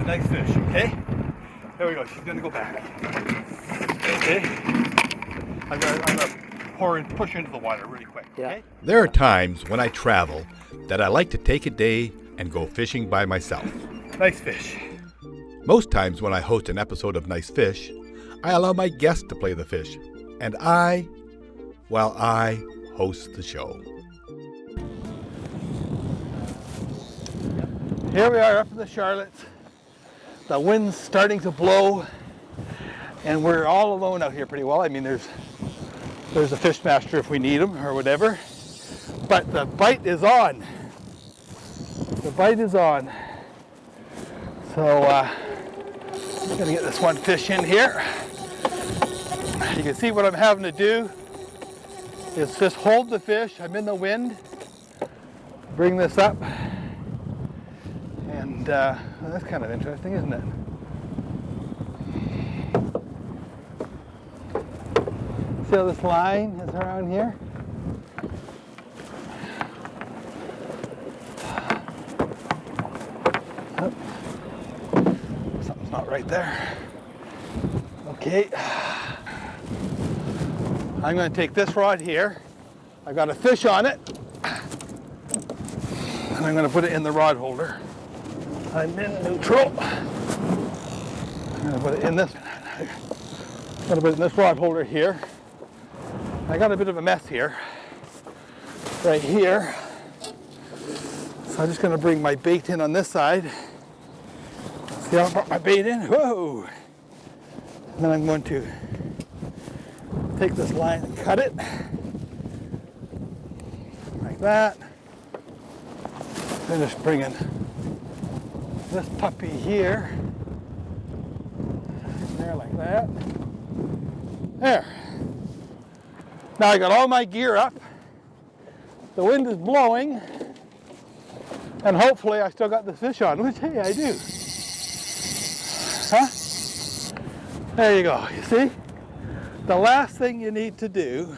nice fish, okay? There we go, she's gonna go back. Okay? I'm gonna push her into the water really quick, okay? There are times when I travel that I like to take a day and go fishing by myself. Nice fish. Most times when I host an episode of Nice Fish, I allow my guests to play the fish, and I host the show. Here we are up in the Charlottes. The wind's starting to blow, and we're all alone out here pretty well. I mean, there's a fish master if we need him or whatever, but the bite is on. The bite is on. So I'm gonna get this one fish in here. You can see what I'm having to do is just hold the fish. I'm in the wind. Bring this up. And that's kind of interesting, isn't it? See how this line is around here? Oh. Something's not right there. Okay. I'm going to take this rod here. I got a fish on it. And I'm going to put it in the rod holder. I'm in neutral. I'm going to put it in this. I'm going to put it in this rod holder here. I got a bit of a mess here. Right here. So I'm just going to bring my bait in on this side. See how I brought my bait in? Whoa! And then I'm going to take this line and cut it. Like that. Then just bringing this puppy here. There, like that. There. Now I got all my gear up. The wind is blowing. And hopefully I still got the fish on, which, hey, I do. Huh? There you go. You see? The last thing you need to do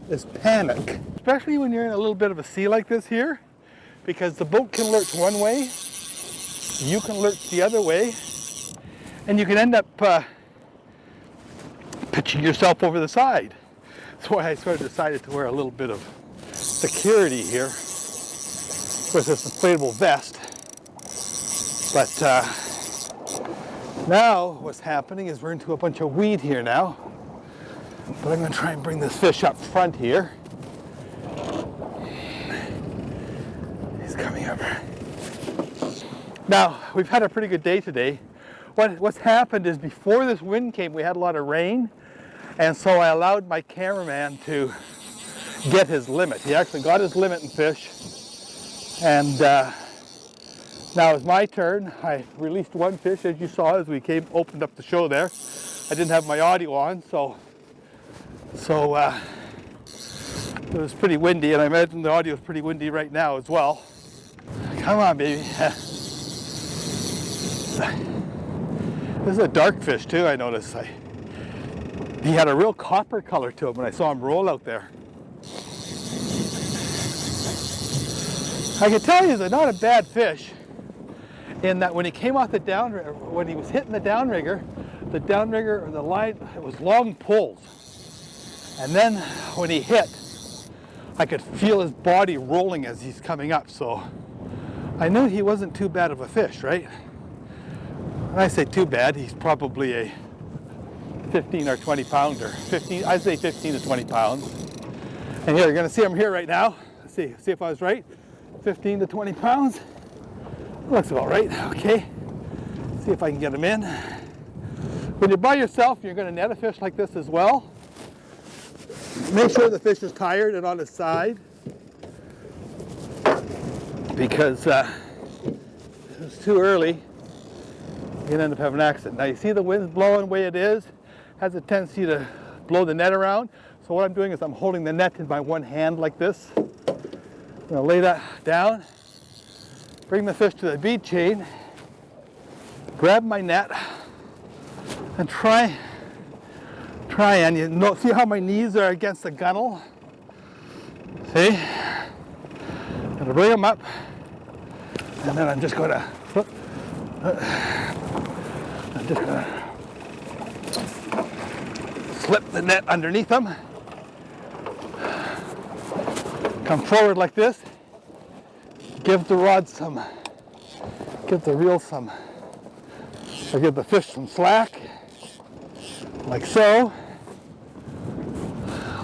is panic. Especially when you're in a little bit of a sea like this here. Because the boat can lurch one way, you can lurch the other way, and you can end up pitching yourself over the side. That's why I sort of decided to wear a little bit of security here with this inflatable vest. But now what's happening is we're into a bunch of weed here now. But I'm going to try and bring this fish up front here. Coming up. Now, we've had a pretty good day today. What's happened is before this wind came, we had a lot of rain, and so I allowed my cameraman to get his limit. He actually got his limit in fish, and now it's my turn. I released one fish, as you saw, as we opened up the show there. I didn't have my audio on, so it was pretty windy, and I imagine the audio is pretty windy right now as well. Come on, baby. This is a dark fish too, I noticed. He had a real copper color to him when I saw him roll out there. I can tell you they're not a bad fish in that when he came off the downrigger, when he was hitting the downrigger or the line, it was long pulls. And then when he hit, I could feel his body rolling as he's coming up, so I knew he wasn't too bad of a fish, right? When I say too bad, he's probably a 15 or 20 pounder. I'd say 15 to 20 pounds. And here, you're gonna see him here right now. Let's see if I was right. 15 to 20 pounds. Looks about right, okay. See if I can get him in. When you're by yourself, you're gonna net a fish like this as well. Make sure the fish is tired and on his side. Because if it's too early, you can end up having an accident. Now you see the wind's blowing the way it is, has a tendency to blow the net around. So what I'm doing is I'm holding the net in my one hand like this. I'm gonna lay that down, bring the fish to the bead chain, grab my net, and try and see how my knees are against the gunnel? See? I'm gonna bring them up, and then I'm just gonna I'm just gonna slip the net underneath them. Come forward like this. Give the rod some, give the reel some, or give the fish some slack, like so.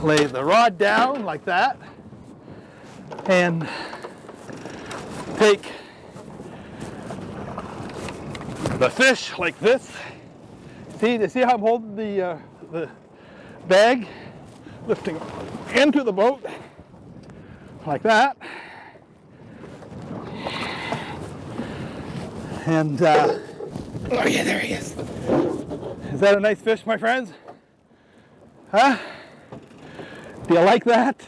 Lay the rod down like that, and take the fish like this. See how I'm holding the bag, lifting into the boat like that, and oh yeah, there he is. Is that a nice fish, my friends? Huh? Do you like that?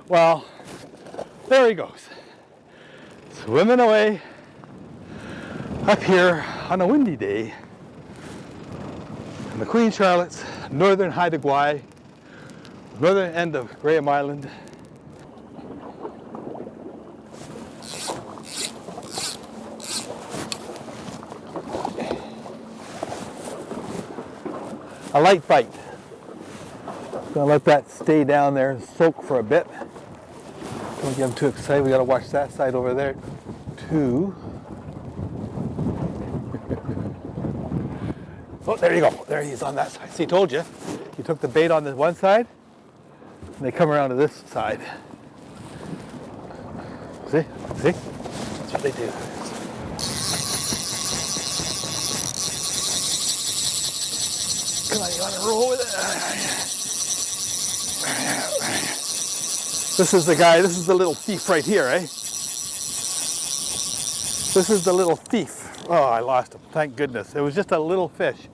Well, there he goes, swimming away up here on a windy day in the Queen Charlotte's northern Haida Gwaii, northern end of Graham Island. A light bite. Gonna let that stay down there and soak for a bit. Don't get them too excited. We gotta watch that side over there too. Oh, there you go. There he is on that side. See, told you. You took the bait on the one side, and they come around to this side. See? See? That's what they do. Come on, you want to roll with it? This is the guy, this is the little thief right here, eh? This is the little thief. Oh, I lost him, thank goodness. It was just a little fish,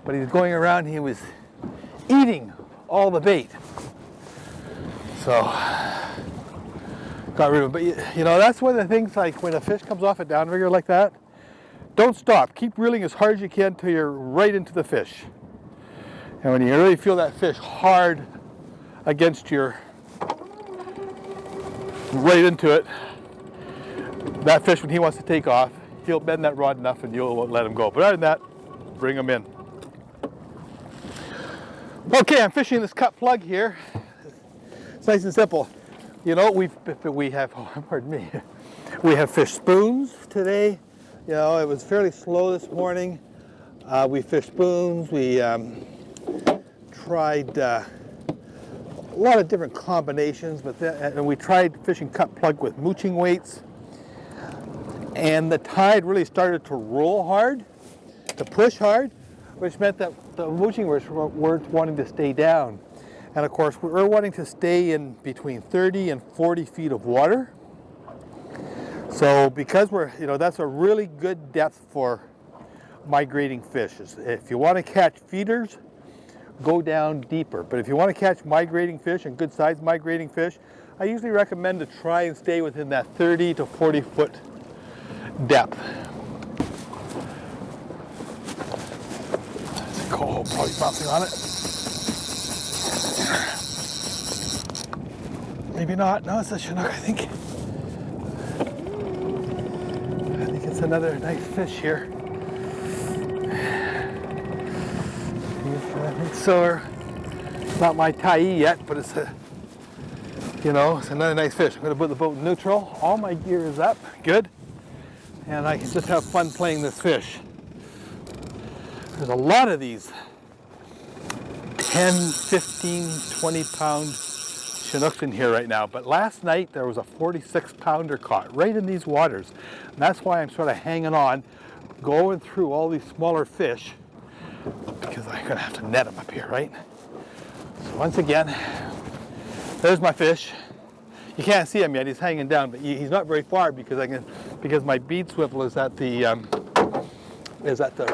but he was going around, he was eating all the bait. So, got rid of him. But you know, that's one of the things, like when a fish comes off a downrigger like that, don't stop. Keep reeling as hard as you can till you're right into the fish. And when you really feel that fish hard against your, right into it, that fish, when he wants to take off, he'll bend that rod enough and you'll let him go. But other than that, bring him in. Okay, I'm fishing this cut plug here. It's nice and simple. You know, we have, oh, pardon me, we have fished spoons today. You know, it was fairly slow this morning. We fished spoons. We tried a lot of different combinations, but and we tried fishing cut plug with mooching weights. And the tide really started to roll hard, to push hard, which meant that the mooching weights weren't wanting to stay down. And of course, we're wanting to stay in between 30 and 40 feet of water. So because we're, you know, that's a really good depth for migrating fish. If you want to catch feeders, go down deeper. But if you want to catch migrating fish and good sized migrating fish, I usually recommend to try and stay within that 30 to 40 foot depth. There's a coho probably bouncing on it. Maybe not. No, it's a Chinook, I think. I think it's another nice fish here. I think so. It's not my tie yet, but it's a, you know, it's another nice fish. I'm going to put the boat in neutral. All my gear is up. Good. And I can just have fun playing this fish. There's a lot of these 10, 15, 20 pound Chinooks in here right now. But last night there was a 46 pounder caught right in these waters. And that's why I'm sort of hanging on, going through all these smaller fish, because I'm going to have to net them up here, right? So once again, there's my fish. You can't see him yet, he's hanging down, but he's not very far because my bead swivel is at the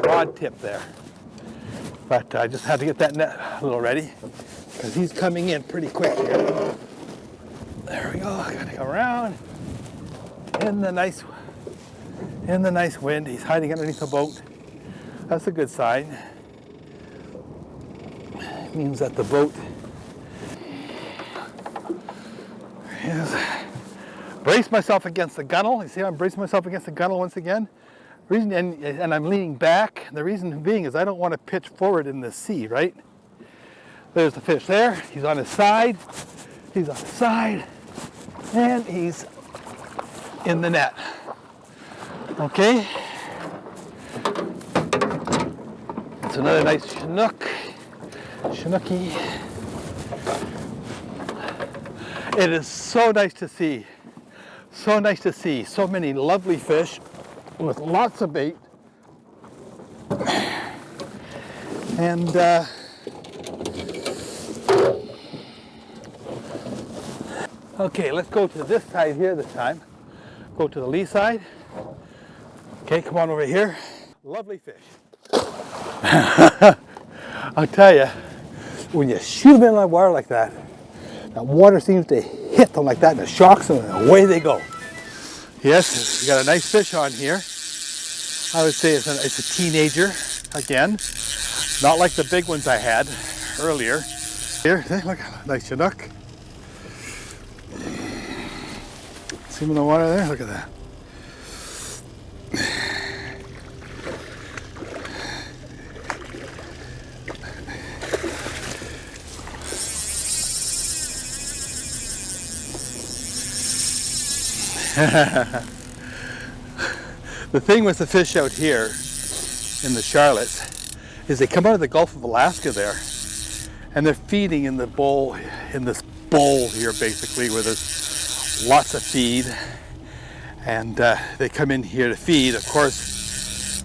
rod tip there. But I just had to get that net a little ready because he's coming in pretty quick here. There we go, gotta come around. In the nice wind, he's hiding underneath the boat. That's a good sign. It means that the boat is. Brace myself against the gunnel. You see how I'm bracing myself against the gunnel once again? And I'm leaning back. The reason being is I don't want to pitch forward in the sea, right? There's the fish there. He's on his side. He's on his side. And he's in the net. Okay. It's another nice Chinook. Chinookie. It is so nice to see. So nice to see so many lovely fish with lots of bait. And okay, let's go to this side here this time. Go to the lee side. Okay, come on over here. Lovely fish. I'll tell you, when you shoot them in the water like that, that water seems to hit them like that and it shocks them and away they go. Yes, we got a nice fish on here. I would say it's a teenager again. Not like the big ones I had earlier. Here, look, nice Chinook. See him in the water there? Look at that. The thing with the fish out here in the Charlottes is they come out of the Gulf of Alaska there and they're feeding in the bowl, in this bowl here basically where there's lots of feed, and they come in here to feed. Of course,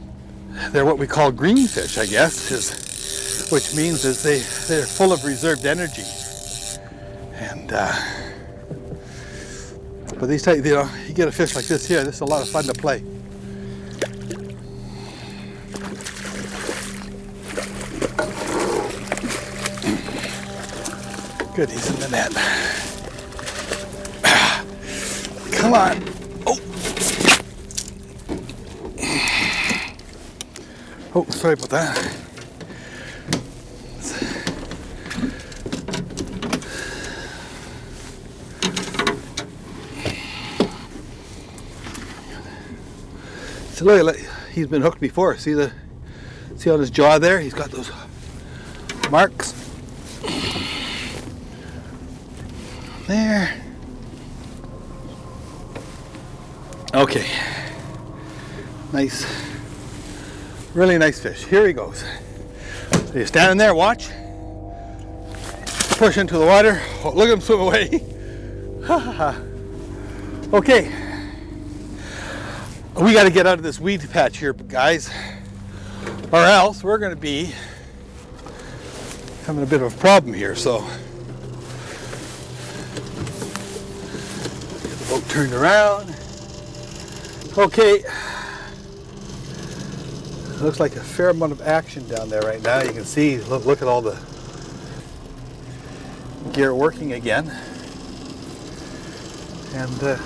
they're what we call green fish, I guess, which means is they're full of reserved energy. And but these type, you get a fish like this here, this is a lot of fun to play. Good, he's in the net. Come on. Oh, sorry about that. So look, he's been hooked before. See on his jaw there? He's got those marks. There. Okay. Nice. Really nice fish. Here he goes. So you're standing there, watch. Push into the water. Oh, look at him swim away. Okay. We got to get out of this weed patch here, guys, or else we're going to be having a bit of a problem here. So get the boat turned around. Okay, looks like a fair amount of action down there right now. You can see, look at all the gear working again, and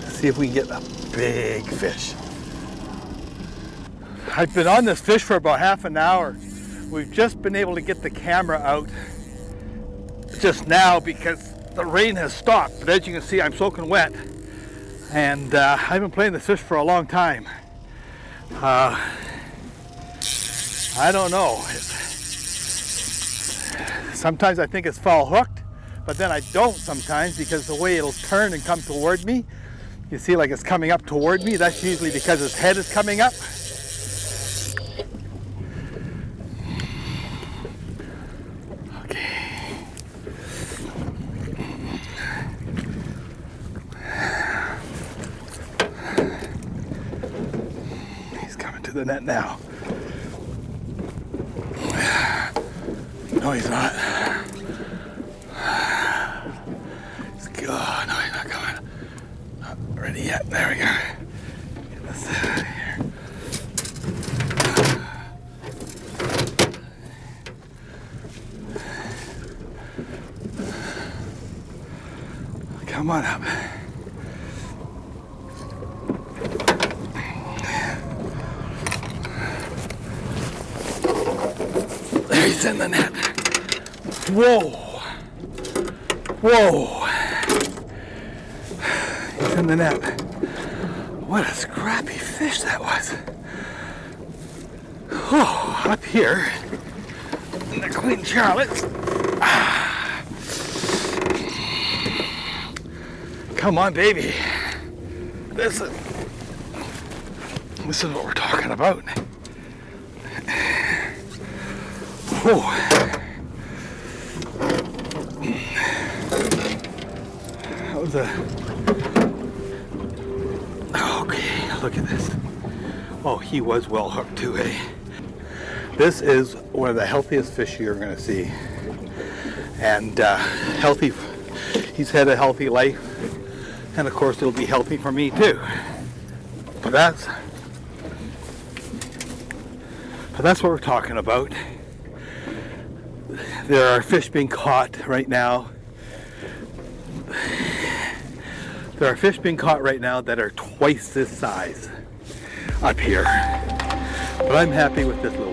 see if we can get a big fish. I've been on this fish for about half an hour. We've just been able to get the camera out just now because the rain has stopped. But as you can see, I'm soaking wet. And I've been playing this fish for a long time. I don't know. Sometimes I think it's foul hooked, but then I don't sometimes because the way it'll turn and come toward me. You see, like it's coming up toward me. That's usually because his head is coming up. Okay. He's coming to the net now. No, he's not. Oh, no, he's not coming. Ready yet? There we go. Get this out of here. Come on up. There he's in the net. Whoa. Whoa. In the net. What a scrappy fish that was. Oh, up here in the Queen Charlotte's. Come on, baby. This is what we're talking about. Oh. That was okay, look at this. Oh, he was well hooked too, eh? This is one of the healthiest fish you're going to see. And healthy, he's had a healthy life. And of course it'll be healthy for me too. But that's what we're talking about. There are fish being caught right now. There are fish being caught right now that are twice this size up here. But I'm happy with this little